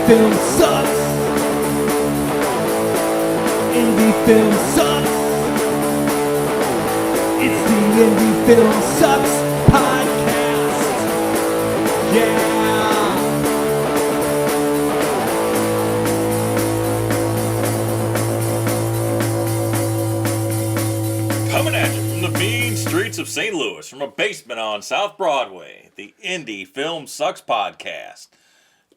film sucks. Indie film sucks. It's the Indie Film Sucks podcast. Yeah. Coming at you from the mean streets of St. Louis, from a basement on South Broadway, the Indie Film Sucks podcast.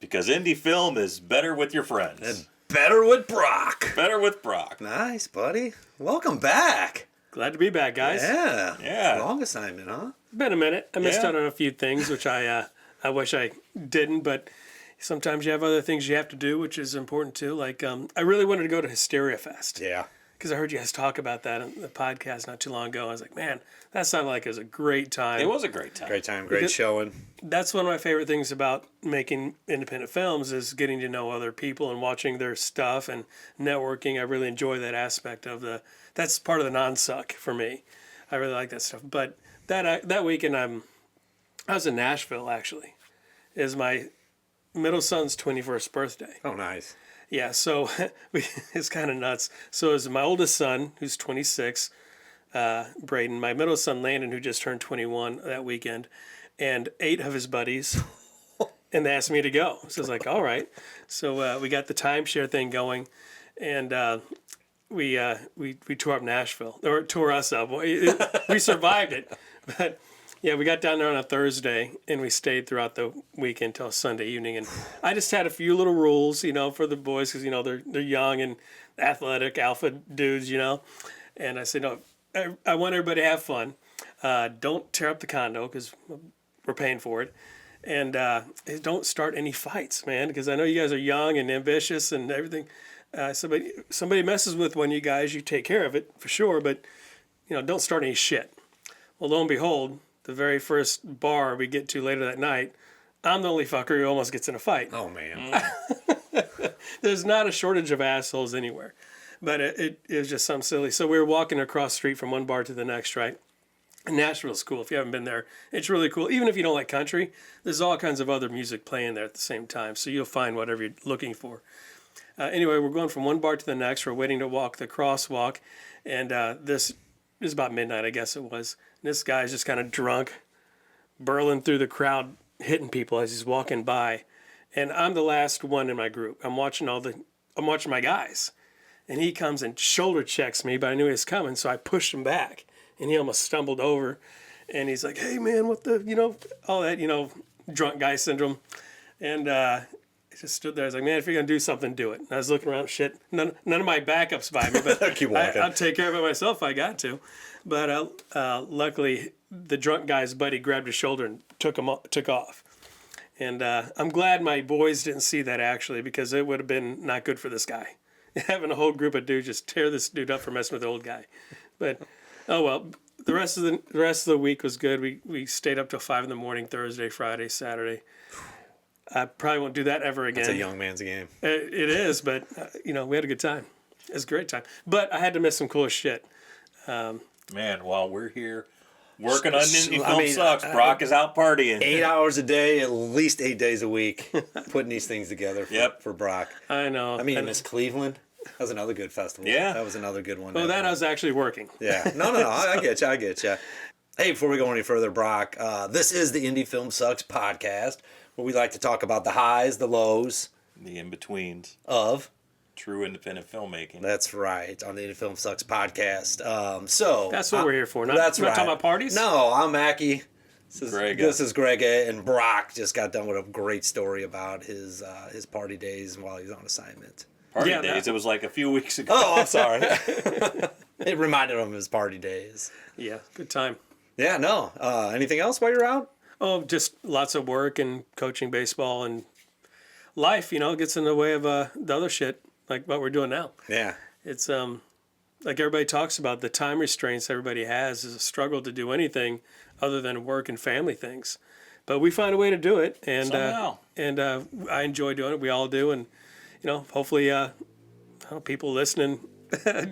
Because indie film is better with your friends. And better with Brock. Better with Brock. Nice, buddy. Welcome back. Glad to be back, guys. Yeah. Long assignment, huh? Been a minute. I missed out on a few things, which I wish I didn't, but sometimes you have other things you have to do, which is important too. Like, I really wanted to go to Hysteria Fest. Yeah. Because I heard you guys talk about that on the podcast not too long ago. I was like, man, that sounded like it was a great time. It was a great time. Great time, great showing. That's one of my favorite things about making independent films is getting to know other people and watching their stuff and networking. I really enjoy that aspect of that's part of the non-suck for me. I really like that stuff. But that weekend I was in Nashville, actually. It was my middle son's 21st birthday. Oh, nice. Yeah, so it's kind of nuts. So it was my oldest son, who's 26, Braden, my middle son, Landon, who just turned 21 that weekend, and 8 of his buddies, and they asked me to go. So I was like, all right. So we got the timeshare thing going, and we tore up Nashville, or tore us up. We survived it, but... Yeah, we got down there on a Thursday, and we stayed throughout the weekend till Sunday evening. And I just had a few little rules, for the boys, because, they're young and athletic, alpha dudes, And I said, no, I want everybody to have fun. Don't tear up the condo, because we're paying for it. And don't start any fights, man, because I know you guys are young and ambitious and everything. Somebody messes with one of you guys, you take care of it, for sure. But, don't start any shit. Well, lo and behold, the very first bar we get to later that night, I'm the only fucker who almost gets in a fight. Oh, man. There's not a shortage of assholes anywhere. But it was just something silly. So we were walking across the street from one bar to the next, right? And Nashville's cool. If you haven't been there, it's really cool. Even if you don't like country, there's all kinds of other music playing there at the same time. So you'll find whatever you're looking for. Anyway, we're going from one bar to the next. We're waiting to walk the crosswalk. And this is about midnight, I guess it was. This guy's just kind of drunk, burling through the crowd, hitting people as he's walking by. And I'm the last one in my group. I'm watching my guys. And he comes and shoulder checks me, but I knew he was coming, so I pushed him back. And he almost stumbled over. And he's like, hey, man, what the, all that, drunk guy syndrome. And I just stood there. I was like, man, if you're going to do something, do it. And I was looking around, shit. None of my backups by me, but Keep walking. I'll take care of it myself if I got to. But luckily, the drunk guy's buddy grabbed his shoulder and took off. And I'm glad my boys didn't see that, actually, because it would have been not good for this guy. Having a whole group of dudes just tear this dude up for messing with the old guy. But, oh well, the rest of the week was good. We stayed up till 5 a.m, Thursday, Friday, Saturday. I probably won't do that ever again. It's a young man's game. It is, but, we had a good time. It was a great time. But I had to miss some cool shit. Man, while we're here working on Indie Film Sucks, Brock is out partying. 8 hours a day, at least 8 days a week, putting these things together for Brock. I know. I mean, Miss Cleveland, that was another good festival. Yeah. That was another good one. Well, I was actually working. Yeah. No, I get you. Hey, before we go any further, Brock, this is the Indie Film Sucks podcast, where we like to talk about the highs, the lows, the in-betweens of true independent filmmaking. That's right, on the Indie Film Sucks podcast. So that's what we're here for. That's right. Not talking about parties? No, I'm Mackie. This is Greg, and Brock just got done with a great story about his party days while he was on assignment. Party days? It was like a few weeks ago. Oh, I'm sorry. It reminded him of his party days. Yeah, good time. Yeah, no. Anything else while you're out? Oh, just lots of work and coaching baseball and life, gets in the way of the other shit, like what we're doing now. Yeah. It's like everybody talks about, the time restraints everybody has is a struggle to do anything other than work and family things. But we find a way to do it, and I enjoy doing it. We all do, and hopefully people listening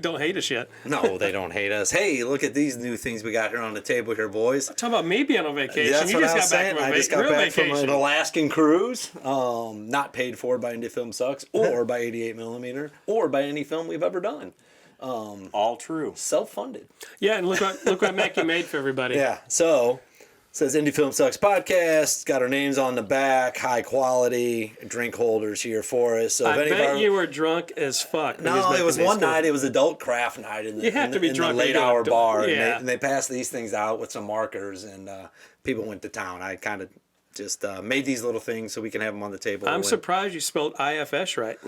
don't hate us yet. No, they don't hate us. Hey, look at these new things we got here on the table here, boys. Talking about me being on vacation. That's You what just I was got back saying. from I just got real back from vacation. an Alaskan cruise, not paid for by Indie Film Sucks or by 88mm or by any film we've ever done. All true. Self-funded. Yeah, and look what Mackie made for everybody. Yeah, so says Indie Film Sucks podcast. Got our names on the back, high quality drink holders here for us. So I if bet you were drunk as fuck. when he No, it making was these one cool- night. It was adult craft night in the, You have in to the, be in the drunk when late you're hour doing bar. yeah. And they passed these things out with some markers, and people went to town. I kind of just made these little things so we can have them on the table. I'm surprised you spelled IFS right.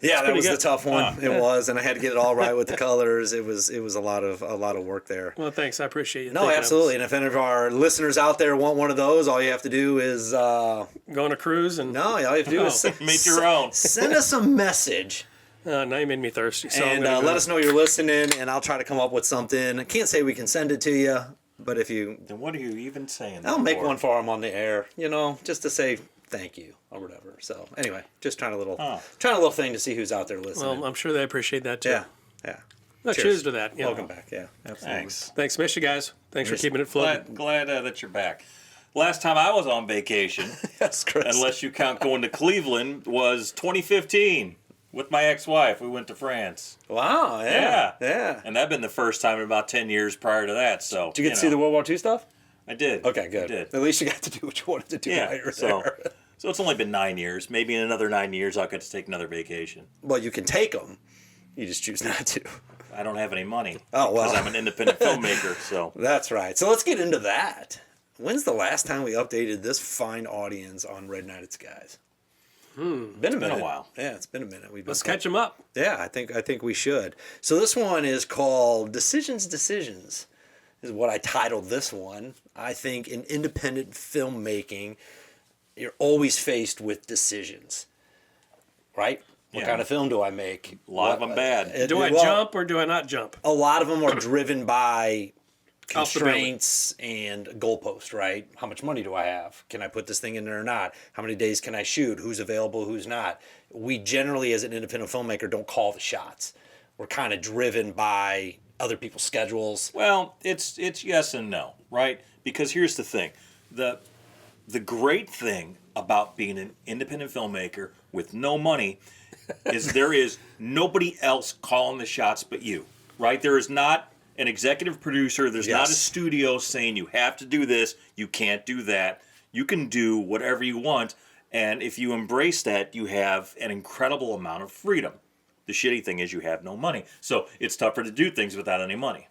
Yeah, that pretty was the good. tough one. It was, and I had to get it all right with the colors. It was a lot of work there. Well, thanks. I appreciate you. No, thinking of absolutely. And if any of our listeners out there want one of those, all you have to do is us. Go on a cruise and all you have to do is Make your own. send us a message. now you made me thirsty. So And let us know you're listening, and I'll try to come up with something. I can't say we can send it to you, but if you, Then what are you even saying? I'll that make for? one for them on the air, just to say thank you or whatever. So anyway, just trying a little thing to see who's out there listening. Well, I'm sure they appreciate that too. yeah. Well, cheers to that. Welcome back. Yeah, absolutely. Thanks. Thanks, miss you guys. Thanks for keeping it floating. Glad that you're back. Last time I was on vacation, Yes, Chris. unless you count going to Cleveland, was 2015 with my ex-wife. We went to France. Wow. Yeah. Yeah. And that'd been the first time in about 10 years prior to that. So Did you get to see the World War II stuff? I did. Okay, good. I did. At least you got to do what you wanted to do while you were there. So it's only been 9 years. Maybe in another 9 years I'll get to take another vacation. Well, you can take them. You just choose not to. I don't have any money. Oh, well. Because I'm an independent filmmaker. So That's right. So let's get into that. When's the last time we updated this fine audience on Red Night at Skye's? Been a minute. been a while. Yeah, it's been a minute. Let's catch them up. Yeah, I think we should. So this one is called Decisions is what I titled this one. I think in independent filmmaking, you're always faced with decisions, right? What Yeah. kind of film do I make? a lot of them bad. Do I jump or do I not jump? A lot of them are driven by Off the building. constraints and goalposts, right? How much money do I have? Can I put this thing in there or not? How many days can I shoot? Who's available? Who's not? We generally, as an independent filmmaker, don't call the shots. We're kind of driven by other people's schedules. Well, it's yes and no, right? Because here's the thing. The great thing about being an independent filmmaker with no money is there is nobody else calling the shots but you, right? There is not an executive producer. There's not a Yes. studio saying you have to do this, you can't do that. You can do whatever you want, and if you embrace that, you have an incredible amount of freedom. The shitty thing is you have no money, so it's tougher to do things without any money.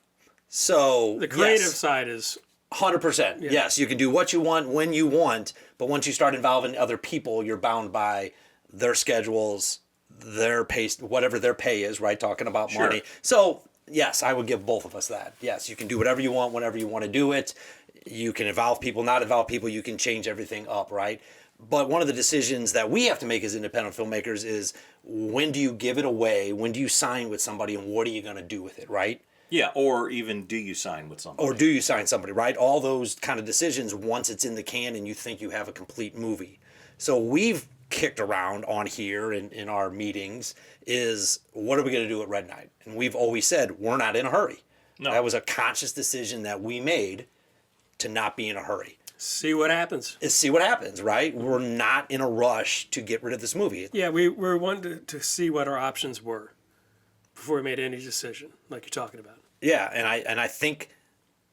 So The creative yes, side is 100%. Yes, you can do what you want when you want, but once you start involving other people, you're bound by their schedules, their pay, whatever their pay is, right? Talking about Sure. money. So yes, I would give both of us that. Yes, you can do whatever you want whenever you want to do it. You can involve people, not involve people. You can change everything up, right? But one of the decisions that we have to make as independent filmmakers is when do you give it away? When do you sign with somebody, and what are you going to do with it, right? Yeah, or even do you sign with somebody? Or do you sign somebody, right? All those kind of decisions once it's in the can and you think you have a complete movie. So we've kicked around on here in our meetings is what are we going to do at Red Night? And we've always said we're not in a hurry. No. That was a conscious decision that we made to not be in a hurry. see what happens. Is see what happens, right? We're not in a rush to get rid of this movie. Yeah, we wanted to see what our options were before we made any decision, like you're talking about. Yeah, and I think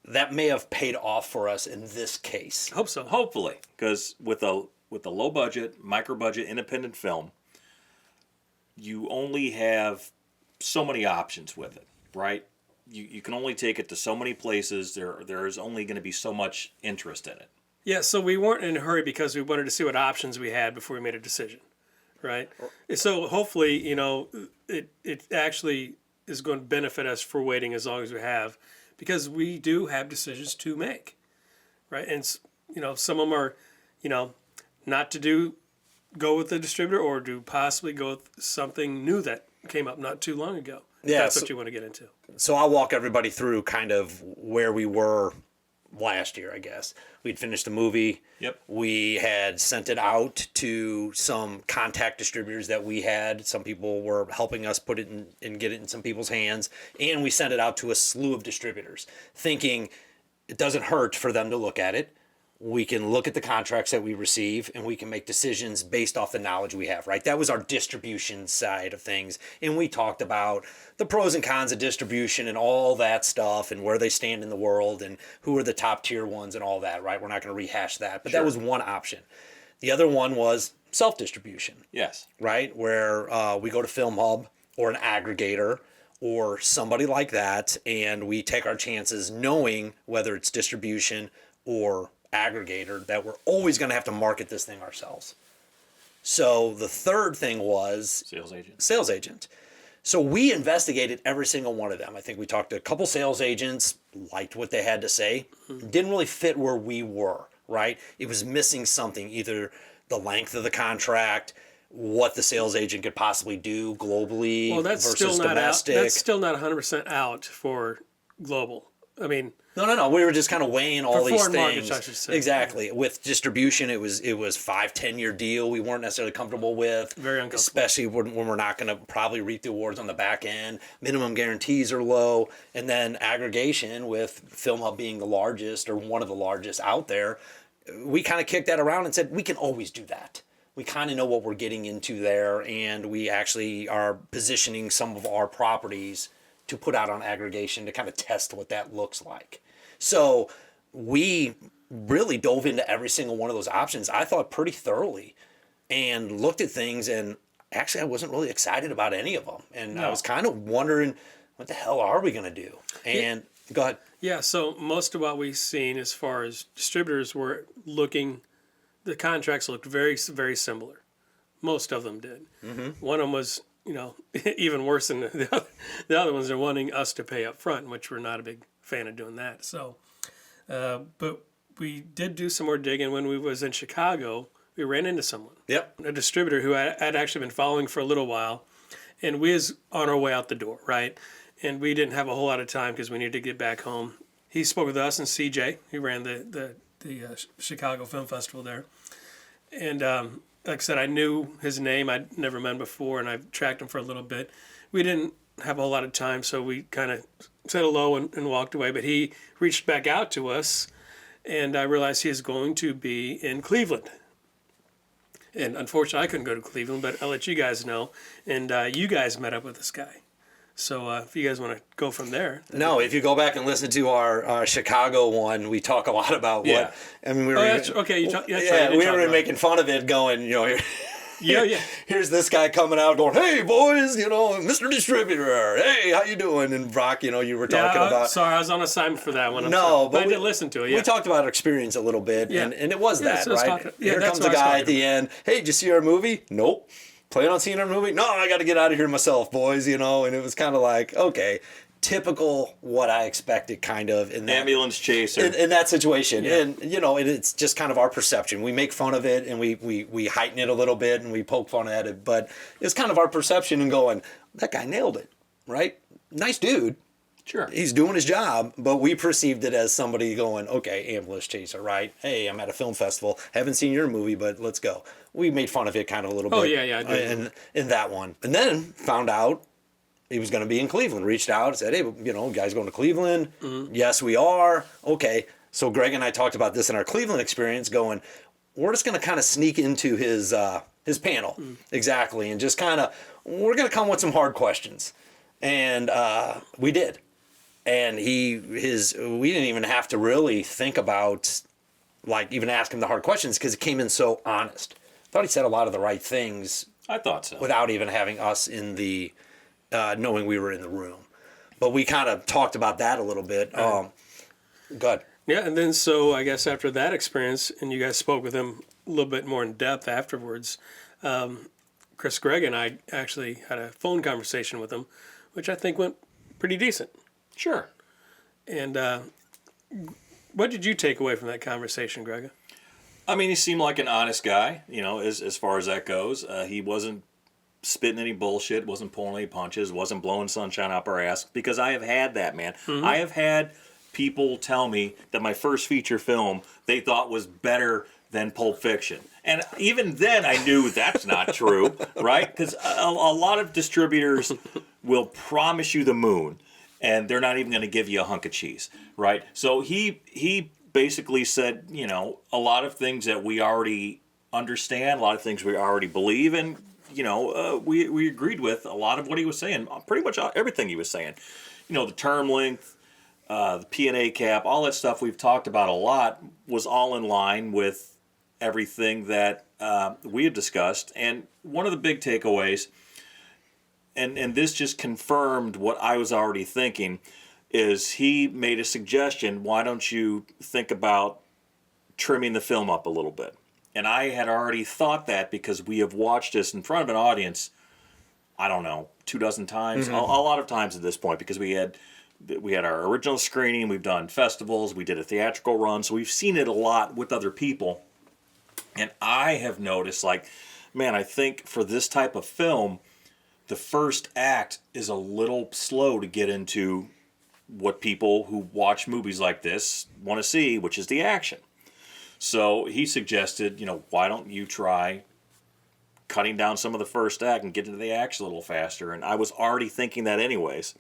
that may have paid off for us in this case. Hope so. Hopefully, because with a low budget, micro budget, independent film, you only have so many options with it, right? You can only take it to so many places. There is only going to be so much interest in it. Yeah, so we weren't in a hurry because we wanted to see what options we had before we made a decision, right? So hopefully, it actually is going to benefit us for waiting as long as we have, because we do have decisions to make, right? And some of them are, not to go with the distributor or to possibly go with something new that came up not too long ago. If Yeah, that's so- what you want to get into. So I'll walk everybody through kind of where we were last year, I guess. We'd finished the movie. Yep. We had sent it out to some contact distributors that we had. Some people were helping us put it in and get it in some people's hands. And we sent it out to a slew of distributors, thinking it doesn't hurt for them to look at it. We can look at the contracts that we receive and we can make decisions based off the knowledge we have, right? That was our distribution side of things. And we talked about the pros and cons of distribution and all that stuff and where they stand in the world and who are the top tier ones and all that, right? We're not going to rehash that, but that was one option. The other one was self-distribution. Yes. Right? Where we go to Film Hub or an aggregator or somebody like that, and we take our chances knowing whether it's distribution or aggregator that we're always going to have to market this thing ourselves. So the third thing was sales agent. So we investigated every single one of them. I think we talked to a couple sales agents, liked what they had to say, didn't really fit where we were, right? It was missing something, either the length of the contract, what the sales agent could possibly do globally versus domestic. That's still not 100% out for global. I mean, No. We were just kind of weighing all these foreign things. markets, I should say. Exactly. With distribution, it was 5-10 year deal. We weren't necessarily comfortable with. Very uncomfortable. Especially when we're not going to probably reap the awards on the back end. Minimum guarantees are low, and then aggregation with Film Hub being the largest or one of the largest out there. We kind of kicked that around and said we can always do that. We kind of know what we're getting into there, and we actually are positioning some of our properties to put out on aggregation to kind of test what that looks like. So we really dove into every single one of those options, I thought, pretty thoroughly, and looked at things, and actually I wasn't really excited about any of them. And I was kind of wondering, what the hell are we going to do? And go ahead. Yeah, so most of what we've seen as far as distributors were looking, the contracts looked very, very similar. Most of them did. Mm-hmm. One of them was, even worse than the other ones are wanting us to pay up front, which we're not a big fan of doing that. So, but we did do some more digging. When we was in Chicago, we ran into someone. Yep. A distributor who I had actually been following for a little while, and we was on our way out the door, right? And we didn't have a whole lot of time because we needed to get back home. He spoke with us and CJ, who ran the Chicago Film Festival there. And like I said, I knew his name. I'd never met him before, and I've tracked him for a little bit. We didn't have a whole lot of time, so we kind of said hello and walked away. But he reached back out to us, and I realized he is going to be in Cleveland. And unfortunately, I couldn't go to Cleveland, but I'll let you guys know. And you guys met up with this guy. So if you guys want to go from there. No, if you go back and listen to our Chicago one, we talk a lot about what. I mean, we were. Okay. We were making fun of it, going, Yeah. Here's this guy coming out going, "Hey boys, Mr. Distributor, hey, how you doing?" And Brock, you were talking about. Sorry, I was on assignment for that one. But I did listen to it. Yeah. We talked about our experience a little bit, and it was that, right? Here that's comes a what I was guy talking at the end. Hey, did you see our movie? Nope. Plan on seeing our movie? No, I got to get out of here myself, boys. And it was kind of like, okay, typical what I expected, kind of in that ambulance chaser in that situation. Yeah. And it's just kind of our perception. We make fun of it and we heighten it a little bit and we poke fun at it, but it's kind of our perception and going, that guy nailed it, right? Nice dude. Sure. He's doing his job, but we perceived it as somebody going, okay, ambulance chaser, right? Hey, I'm at a film festival. Haven't seen your movie, but let's go. We made fun of it kind of a little bit. Oh, yeah, I did. In that one. And then found out he was going to be in Cleveland. Reached out and said, hey, guys going to Cleveland? Mm-hmm. Yes, we are. Okay. So Greg and I talked about this in our Cleveland experience, going, we're just going to kind of sneak into his panel. Mm-hmm. Exactly. And just kind of, we're going to come with some hard questions. And we did. And we didn't even have to really think about, even ask him the hard questions because it came in so honest. I thought he said a lot of the right things. I thought so. Without even having us in the, knowing we were in the room. But we kind of talked about that a little bit. Go ahead. Yeah, and then so I guess after that experience, and you guys spoke with him a little bit more in depth afterwards, Chris, Greg, and I actually had a phone conversation with him, which I think went pretty decent. Sure. And what did you take away from that conversation, Greg? I mean, he seemed like an honest guy, as far as that goes. He wasn't spitting any bullshit, wasn't pulling any punches, wasn't blowing sunshine up our ass, because I have had that, man. Mm-hmm. I have had people tell me that my first feature film they thought was better than Pulp Fiction. And even then I knew that's not true, right? Because a lot of distributors will promise you the moon, and they're not even going to give you a hunk of cheese, right? So he basically said, you know, a lot of things that we already understand, a lot of things we already believe, and you know, we agreed with a lot of what he was saying, pretty much everything he was saying. You know, the term length, the P&A cap, all that stuff we've talked about a lot was all in line with everything that we had discussed. And one of the big takeaways, and this just confirmed what I was already thinking, is he made a suggestion, why don't you think about trimming the film up a little bit? And I had already thought that because we have watched this in front of an audience, I don't know, 24 times, a lot of times at this point, because we had our original screening, we've done festivals, we did a theatrical run, so we've seen it a lot with other people. And I have noticed, like, man, I think for this type of film, the first act is a little slow to get into what people who watch movies like this want to see, which is the action. So he suggested, you know, why don't you try cutting down some of the first act and get into the action a little faster? And I was already thinking that anyways.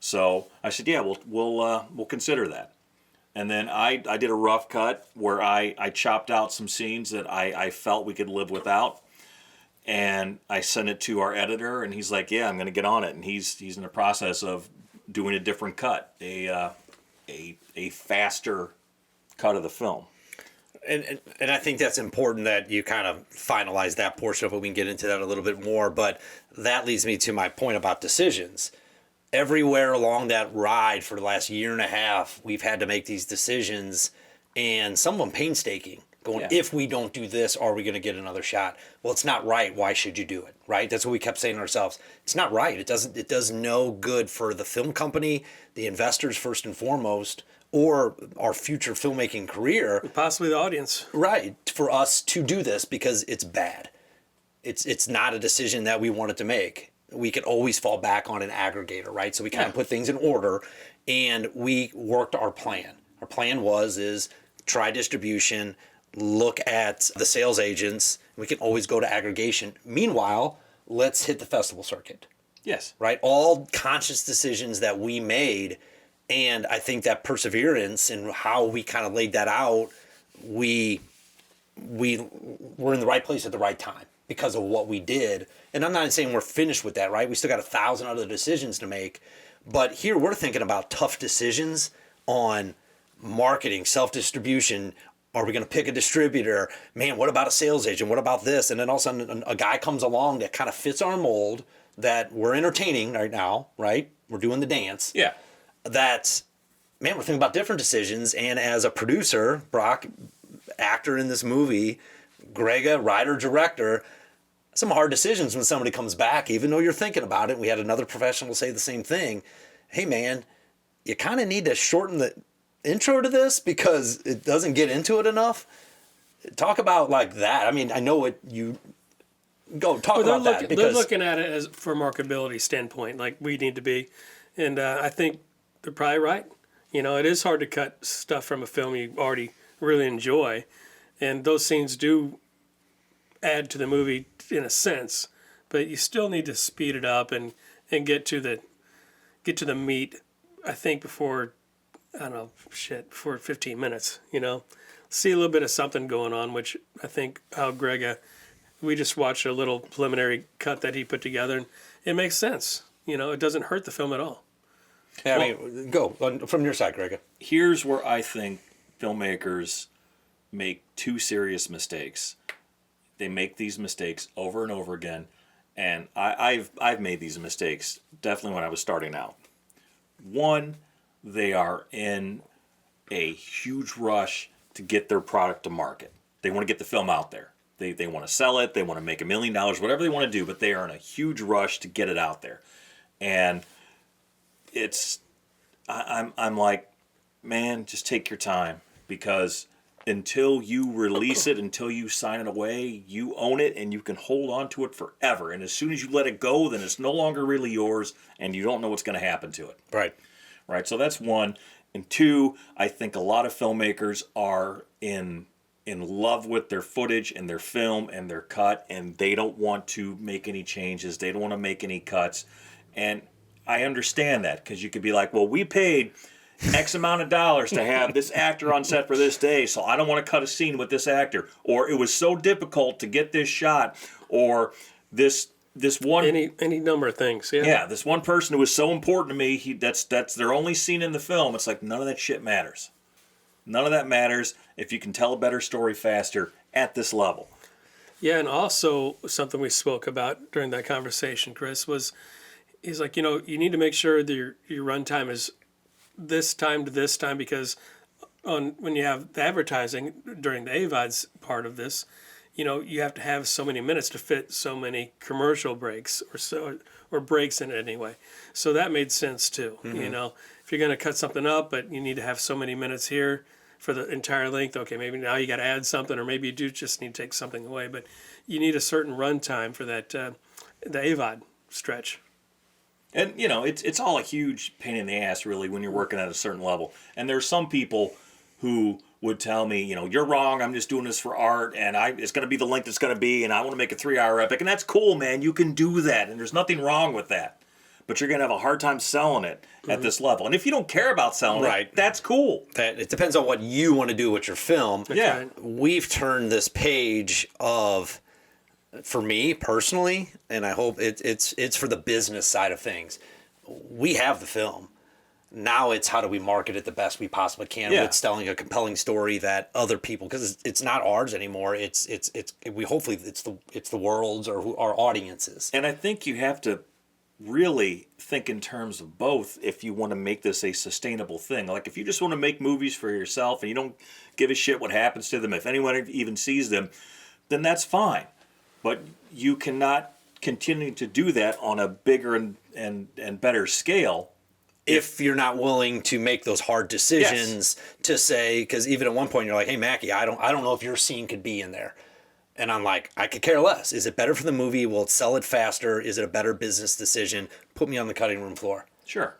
So I said, yeah, we'll consider that. And then I did a rough cut where I chopped out some scenes that I felt we could live without. And I sent it to our editor, and he's like, yeah, I'm going to get on it. And he's in the process of doing a different cut, a faster cut of the film. And I think that's important that you kind of finalize that portion of it. We can get into that a little bit more, but that leads me to my point about decisions. Everywhere along that ride for the last year and a half, we've had to make these decisions, and some of them painstaking. Going, if we don't do this, are we going to get another shot? Well, it's not right. Why should you do it? Right? That's what we kept saying to ourselves. It's not right. It does no good for the film company, the investors first and foremost, or our future filmmaking career. Possibly the audience. Right. For us to do this because it's bad. It's not a decision that we wanted to make. We could always fall back on an aggregator, right? So we kind of put things in order, and we worked our plan. Our plan is try distribution, look at the sales agents. We can always go to aggregation. Meanwhile, let's hit the festival circuit. Yes. Right? All conscious decisions that we made, and I think that perseverance and how we kind of laid that out, we were in the right place at the right time because of what we did. And I'm not saying we're finished with that, right? We still got 1,000 other decisions to make. But here we're thinking about tough decisions on marketing, self-distribution. Are we going to pick a distributor? Man, what about a sales agent? What about this? And then all of a sudden a guy comes along that kind of fits our mold, that we're entertaining right now, right? We're doing the dance. Yeah. That, man, we're thinking about different decisions. And as a producer, Brock, actor in this movie, Grega, writer, director, some hard decisions when somebody comes back, even though you're thinking about it. We had another professional say the same thing. Hey, man, you kind of need to shorten the intro to this because it doesn't get into it enough. Talk about like that. I mean, I know what you go talk about that. Because they're looking at it as for marketability standpoint, like we need to be. And I think they're probably right. You know, it is hard to cut stuff from a film you already really enjoy. And those scenes do add to the movie in a sense, but you still need to speed it up and get to the meat, I think, before 15 minutes, you know. See a little bit of something going on, which I think how Grega, we just watched a little preliminary cut that he put together, and it makes sense. You know, it doesn't hurt the film at all. Yeah, I mean, go from your side, Grega. Here's where I think filmmakers make two serious mistakes. They make these mistakes over and over again, and I've made these mistakes definitely when I was starting out. One, they are in a huge rush to get their product to market. They want to get the film out there. They want to sell it. They want to make $1 million, whatever they want to do, but they are in a huge rush to get it out there. And I'm like, man, just take your time, because until you release it, until you sign it away, you own it and you can hold on to it forever. And as soon as you let it go, then it's no longer really yours and you don't know what's going to happen to it. Right. Right. So that's one. And two, I think a lot of filmmakers are in love with their footage and their film and their cut, and they don't want to make any changes. They don't want to make any cuts. And I understand that, because you could be like, well, we paid X amount of dollars to have this actor on set for this day, so I don't want to cut a scene with this actor. Or it was so difficult to get this shot, or this one any number of things. Yeah. this one person who was so important to me, that's their only scene in the film. It's like, none of that shit matters. None of that matters if you can tell a better story faster at this level. Yeah, and also something we spoke about during that conversation, Chris, was he's like, you need to make sure that your runtime is this time to this time, because when you have the advertising during the AVOD's part of this, you have to have so many minutes to fit so many commercial breaks or breaks in it anyway. So that made sense too. If you're going to cut something up, but you need to have so many minutes here for the entire length, okay, maybe now you got to add something, or maybe you do just need to take something away, but you need a certain runtime for that the AVOD stretch. And it's all a huge pain in the ass, really, when you're working at a certain level. And there's some people who would tell me, you're wrong, I'm just doing this for art, and it's going to be the length it's going to be, and I want to make a 3-hour epic. And that's cool, man. You can do that, and there's nothing wrong with that. But you're going to have a hard time selling it at this level. And if you don't care about selling it, that's cool. It depends on what you want to do with your film. Yeah. Right. We've turned this page of, for me personally, and I hope it's for the business side of things. We have the film. Now it's how do we market it the best we possibly can with telling a compelling story that other people, because it's not ours anymore. It's the world's or our audience's. And I think you have to really think in terms of both if you want to make this a sustainable thing. Like, if you just want to make movies for yourself and you don't give a shit what happens to them, if anyone even sees them, then that's fine. But you cannot continue to do that on a bigger and better scale if you're not willing to make those hard decisions to say, because even at one point you're like, hey, Mackie, I don't know if your scene could be in there. And I'm like, I could care less. Is it better for the movie? Will it sell it faster? Is it a better business decision? Put me on the cutting room floor. Sure.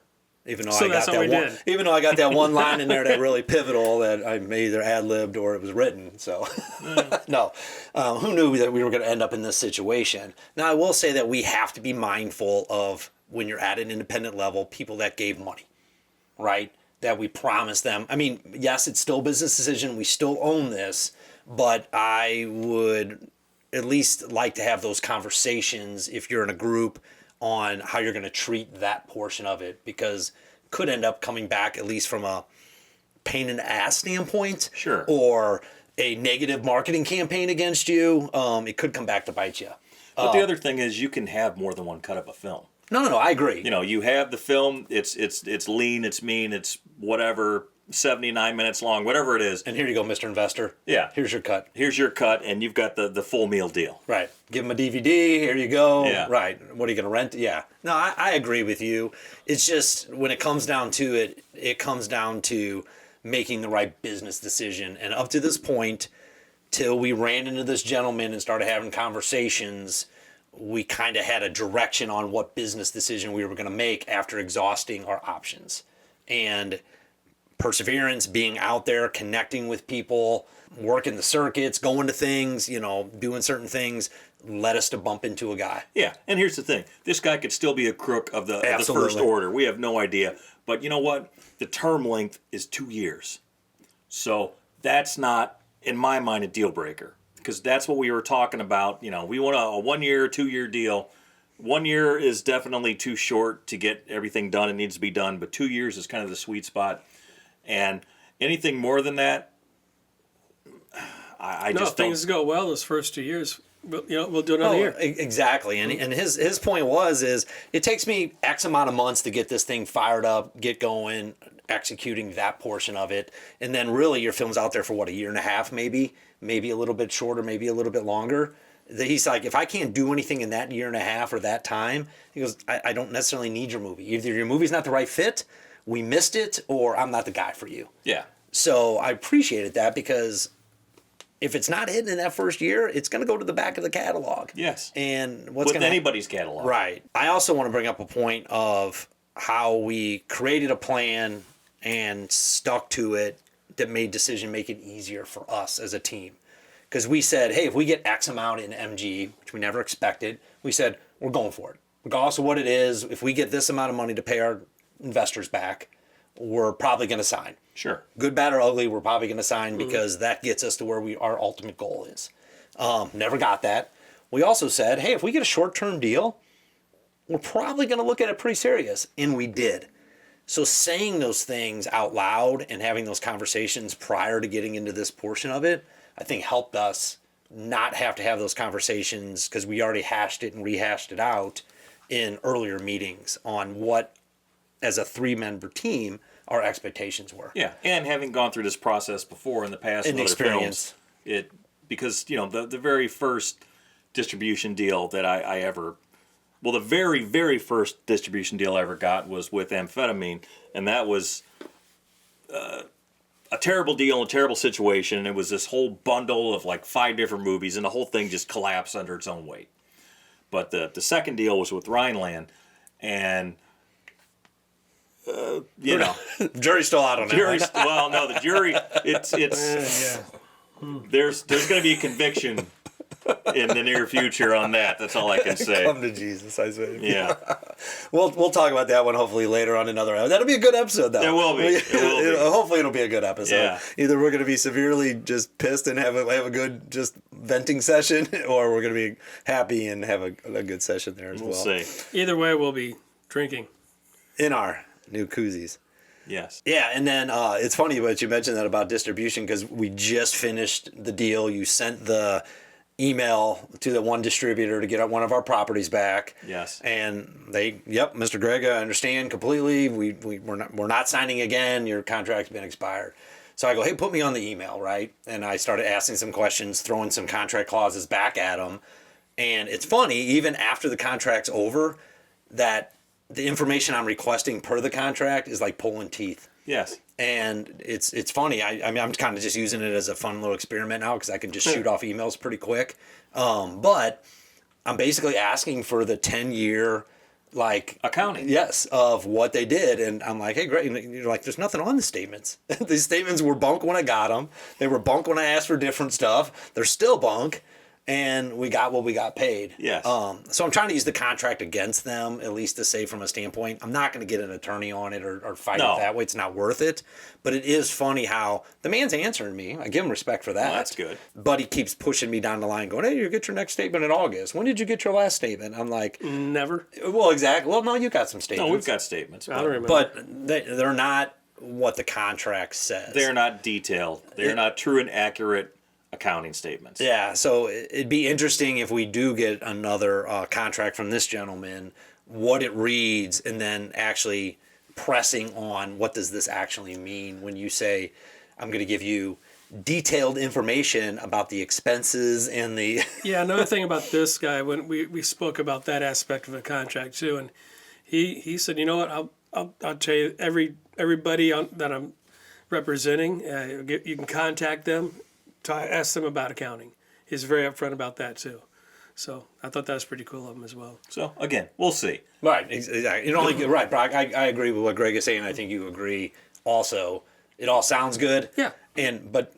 Even though I got that one line in there that really pivotal that I either ad-libbed or it was written. So, no. Who knew that we were going to end up in this situation? Now, I will say that we have to be mindful of, when you're at an independent level, people that gave money, right? That we promised them. I mean, yes, it's still a business decision. We still own this. But I would at least like to have those conversations if you're in a group on how you're going to treat that portion of it, because it could end up coming back, at least from a pain in the ass standpoint. Sure. Or a negative marketing campaign against you. It could come back to bite you. But the other thing is, you can have more than one cut of a film. No, I agree. You have the film, it's lean, it's mean, it's whatever, 79 minutes long, whatever it is. And here you go, Mr. Investor. Yeah. Here's your cut. Here's your cut, and you've got the full meal deal. Right. Give them a DVD. Here you go. Yeah. Right. What are you going to rent? Yeah. No, I agree with you. It's just, when it comes down to it, it comes down to making the right business decision. And up to this point, till we ran into this gentleman and started having conversations, we kind of had a direction on what business decision we were going to make after exhausting our options. And perseverance, being out there, connecting with people, working the circuits, going to things, doing certain things, led us to bump into a guy. Yeah, and here's the thing. This guy could still be a crook of the Absolutely. first order. We have no idea. But you know what? The term length is 2 years. So that's not, in my mind, a deal breaker. Because that's what we were talking about. We want a 1 year, 2 year deal. 1 year is definitely too short to get everything done. It needs to be done. But 2 years is kind of the sweet spot. And anything more than that, I just don't. If things go well those first 2 years, we'll do another year. Exactly. And his point is it takes me X amount of months to get this thing fired up, get going, executing that portion of it. And then really your film's out there for a year and a half, maybe a little bit shorter, maybe a little bit longer. He's like, if I can't do anything in that year and a half or that time, he goes, I don't necessarily need your movie. Either your movie's not the right fit, we missed it, or I'm not the guy for you. Yeah. So I appreciated that, because if it's not hitting in that first year, it's going to go to the back of the catalog. Yes. And what's with anybody's catalog. Right. I also want to bring up a point of how we created a plan and stuck to it that made decision making easier for us as a team. Because we said, hey, if we get X amount in MG, which we never expected, we said, we're going for it. Regardless of what it is, if we get this amount of money to pay our investors back, we're probably going to sign. Sure. Good, bad, or ugly, we're probably going to sign because that gets us to where our ultimate goal is. Never got that. We also said, hey, if we get a short-term deal, we're probably going to look at it pretty serious. And we did. So saying those things out loud and having those conversations prior to getting into this portion of it, I think helped us not have to have those conversations because we already hashed it and rehashed it out in earlier meetings on what, as a 3-member team, our expectations were. Yeah, and having gone through this process before in the past with other experience. films, because the very first distribution deal that I ever, well, the very, very first distribution deal I ever got was with amphetamine, and that was a terrible deal, a terrible situation. It was this whole bundle of like 5 different movies, and the whole thing just collapsed under its own weight. But the second deal was with Rhineland, and Jury's still out on that. Well, no, the jury. It's there's going to be a conviction in the near future on that. That's all I can say. Come to Jesus, I say. Yeah. We'll talk about that one hopefully later on another episode. That'll be a good episode, though. It will be. It will be. Hopefully it'll be a good episode. Yeah. Either we're going to be severely just pissed and have a good just venting session, or we're going to be happy and have a good session there as well. We'll see. Either way, we'll be drinking. In our new koozies. Yes. Yeah, and then it's funny that you mentioned that about distribution because we just finished the deal. You sent the email to the one distributor to get one of our properties back. Yes. And Mr. Gregg, I understand completely. We're not signing again. Your contract's been expired. So I go, hey, put me on the email, right? And I started asking some questions, throwing some contract clauses back at him. And it's funny, even after the contract's over, that the information I'm requesting per the contract is like pulling teeth. Yes. And it's funny. I mean, I'm kind of just using it as a fun little experiment now because I can just shoot off emails pretty quick. But I'm basically asking for the 10-year, like... accounting. Yes, of what they did. And I'm like, hey, great. And you're like, there's nothing on the statements. These statements were bunk when I got them. They were bunk when I asked for different stuff. They're still bunk. And we got what we got paid. Yes. So I'm trying to use the contract against them, at least to say from a standpoint. I'm not going to get an attorney on it or fight it that way. It's not worth it. But it is funny how the man's answering me. I give him respect for that. Well, that's good. But he keeps pushing me down the line going, hey, you get your next statement in August. When did you get your last statement? I'm like... Never. Well, exactly. Well, no, you got some statements. No, we've got statements. I don't remember. But they're not what the contract says. They're not detailed. They're not true and accurate accounting statements. Yeah, so it'd be interesting if we do get another contract from this gentleman, what it reads, and then actually pressing on what does this actually mean when you say, I'm going to give you detailed information about the expenses and the... Yeah, another thing about this guy, when we spoke about that aspect of the contract too, and he said, you know what, I'll tell you, everybody that I'm representing, you can contact them, ask them about accounting. He's very upfront about that too. So I thought that was pretty cool of him as well. So again, we'll see. Right, exactly. Right, Brock, I agree with what Greg is saying. I think you agree also. It all sounds good. Yeah. But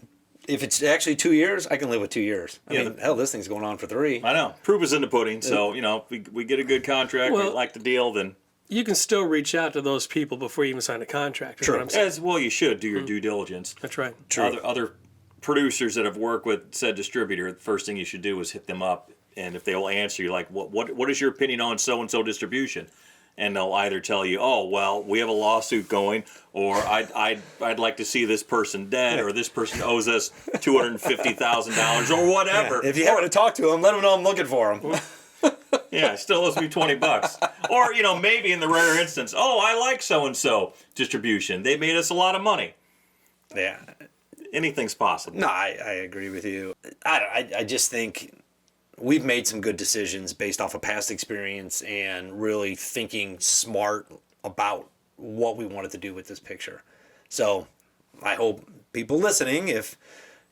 if it's actually 2 years, I can live with 2 years. I mean, hell, this thing's going on for 3. I know. Proof is in the pudding. So, if we get a good contract, we like the deal, then... You can still reach out to those people before you even sign a contract. True. What I'm saying. As well, you should do your due diligence. That's right. True. Other producers that have worked with said distributor, the first thing you should do is hit them up, and if they will answer you, like, what is your opinion on so-and-so distribution? And they'll either tell you, oh, well, we have a lawsuit going, or I'd like to see this person dead, or this person owes us $250,000, or whatever. Yeah. If you happen to talk to him, let him know I'm looking for him. Yeah, still owes me $20. Or, maybe in the rare instance, oh, I like so-and-so distribution. They made us a lot of money. Yeah. Anything's possible. No, I agree with you. I just think we've made some good decisions based off of past experience and really thinking smart about what we wanted to do with this picture. So I hope people listening, if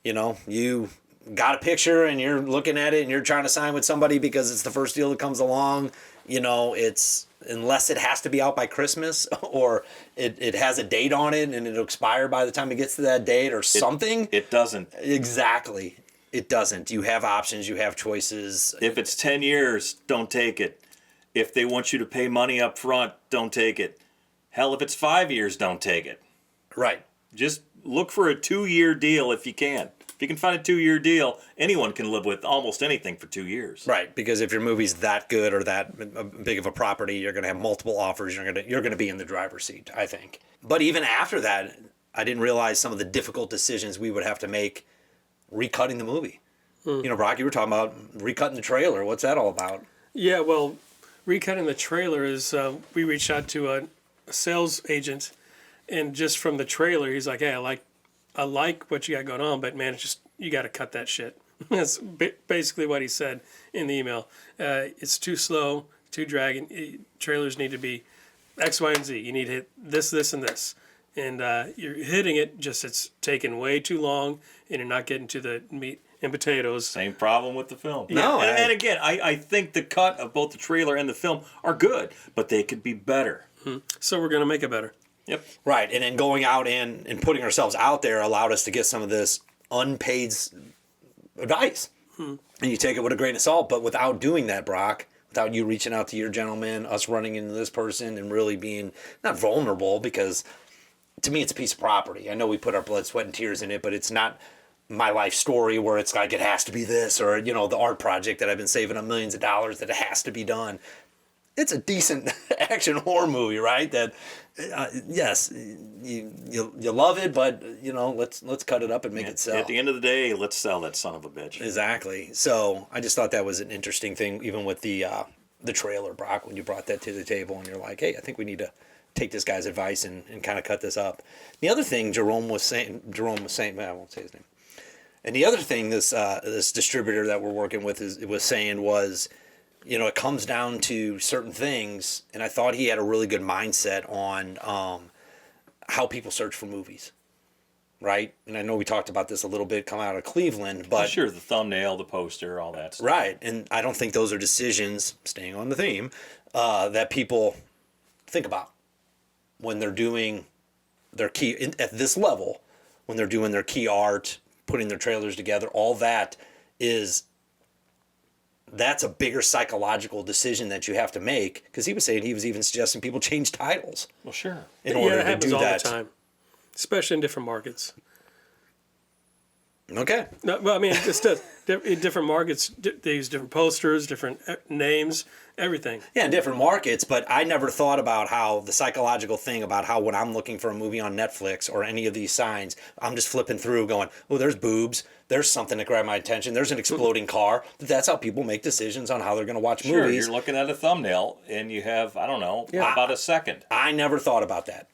you got a picture and you're looking at it and you're trying to sign with somebody because it's the first deal that comes along, it's unless it has to be out by Christmas or it has a date on it and it'll expire by the time it gets to that date or something. It doesn't. Exactly. It doesn't. You have options. You have choices. If it's 10 years, don't take it. If they want you to pay money up front, don't take it. Hell, if it's 5 years, don't take it. Right. Just look for a 2-year deal if you can. If you can find a 2-year deal, anyone can live with almost anything for 2 years. Right, because if your movie's that good or that big of a property, you're going to have multiple offers. You're going to be in the driver's seat, I think. But even after that, I didn't realize some of the difficult decisions we would have to make recutting the movie. You know, Brock, you were talking about recutting the trailer. What's that all about? Yeah, well, recutting the trailer is we reached out to a sales agent, and just from the trailer, he's like, "Hey, I like what you got going on, but man, it's just you got to cut that shit." That's basically what he said in the email. It's too slow, too dragging. Trailers need to be X, Y, and Z. You need to hit this, this, and this, and you're hitting it. Just it's taking way too long, and you're not getting to the meat and potatoes. Same problem with the film. No, and again, I think the cut of both the trailer and the film are good, but they could be better. So we're gonna make it better. Yep. Right, and then going out and putting ourselves out there allowed us to get some of this unpaid advice. And you take it with a grain of salt, but without doing that, Brock, without you reaching out to your gentleman, us running into this person and really being not vulnerable, because to me it's a piece of property. I know we put our blood, sweat, and tears in it, but it's not my life story where it's like it has to be this, or you know, the art project that I've been saving up millions of dollars that it has to be done. It's a decent action horror movie, right? That yes, you love it, but you know, let's cut it up and make it sell. At the end of the day, let's sell that son of a bitch. Exactly. So I just thought that was an interesting thing, even with the trailer, Brock, when you brought that to the table and you're like, hey, I think we need to take this guy's advice and kind of cut this up. The other thing Jerome was saying, I won't say his name. And the other thing this distributor that we're working with was saying was, you know, it comes down to certain things, and I thought he had a really good mindset on how people search for movies, right? And I know we talked about this a little bit coming out of Cleveland, but Sure, the thumbnail, the poster, all that stuff. right, and I don't think those are decisions, staying on the theme, that people think about when they're doing their key, at this level, when they're doing their key art, putting their trailers together, all that that's a bigger psychological decision that you have to make, because he was saying he was even suggesting people change titles Well, sure. in order that to happens do all that. the time, especially in different markets. Okay. No, well, I mean, it just does. In different markets, they use different posters, different names, everything. Yeah, in different markets, but I never thought about how the psychological thing about how when I'm looking for a movie on Netflix or any of these signs, I'm just flipping through going, oh, there's boobs, there's something that grabbed my attention, there's an exploding car. That's how people make decisions on how they're going to watch Sure, movies. you're looking at a thumbnail and you have, I don't know, about a second. I never thought about that.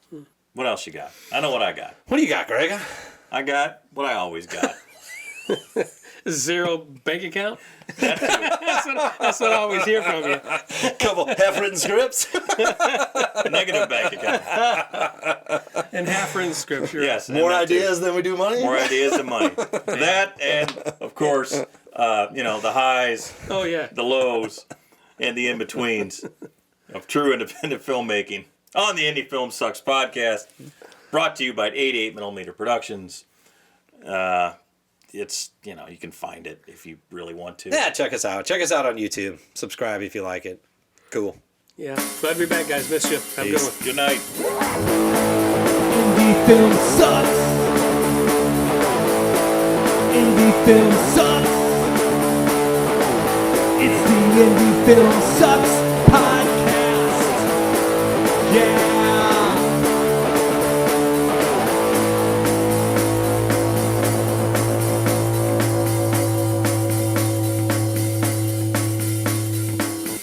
What else you got? I know what I got. What do you got, Greg? I got what I always got. Zero bank account. That's what I always hear from you. Couple half-written scripts. Negative bank account. And half-written scripture. Yes. and More that too. ideas than we do money. More ideas than money. That and, of course, the highs, Oh yeah. the lows, and the in-betweens of true independent filmmaking on the Indie Film Sucks podcast, brought to you by 88mm Productions. It's, you can find it if you really want to. Yeah, check us out. Check us out on YouTube. Subscribe if you like it. Cool. Yeah. Glad to be back, guys. Missed you. Have a good one. Good night. Indie film sucks. Indie film sucks. It's the Indie Film Sucks podcast. Yeah.